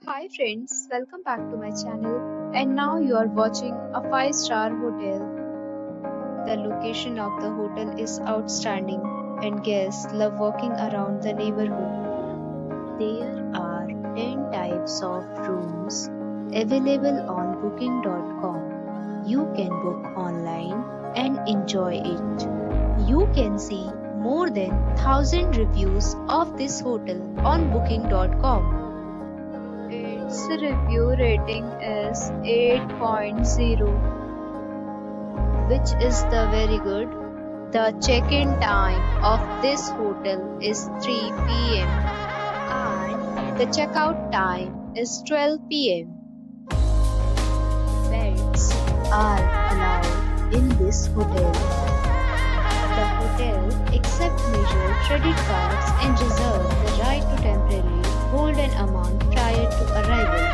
Hi friends, welcome back to my channel. And now you are watching a 5-star hotel. The location of the hotel is outstanding and guests love walking around the neighborhood. There are 10 types of rooms available on booking.com. You can book online and enjoy it. You can see more than 1000 reviews of this hotel on booking.com. Its review rating is 8.0, which is the very good. The check-in time of this hotel is 3 p.m. and the checkout time is 12 p.m. Pets are allowed in this hotel. The hotel accepts major credit cards and reserves the right to temporarily hold an amount prior to arrival.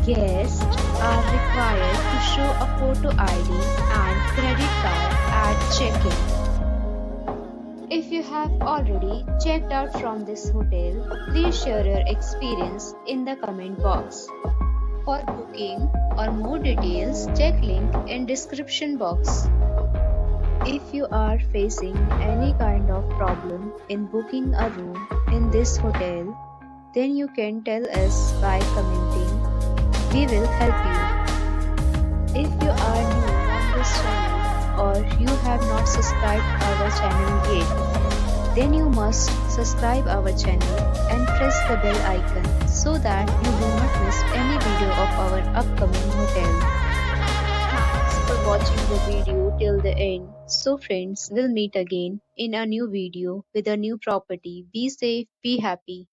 Guests are required to show a photo ID and credit card at check-in. If you have already checked out from this hotel, please share your experience in the comment box. For booking or more details, check link in description box. If you are facing any kind of problem in booking a room in this hotel, then you can tell us by commenting. We will help you. If you are new on this channel or you have not subscribed our channel yet, then you must subscribe our channel and press the bell icon so that you do not miss any video of our upcoming hotel. Thanks for watching the video till the end. So friends, we'll meet again in a new video with a new property. Be safe, be happy.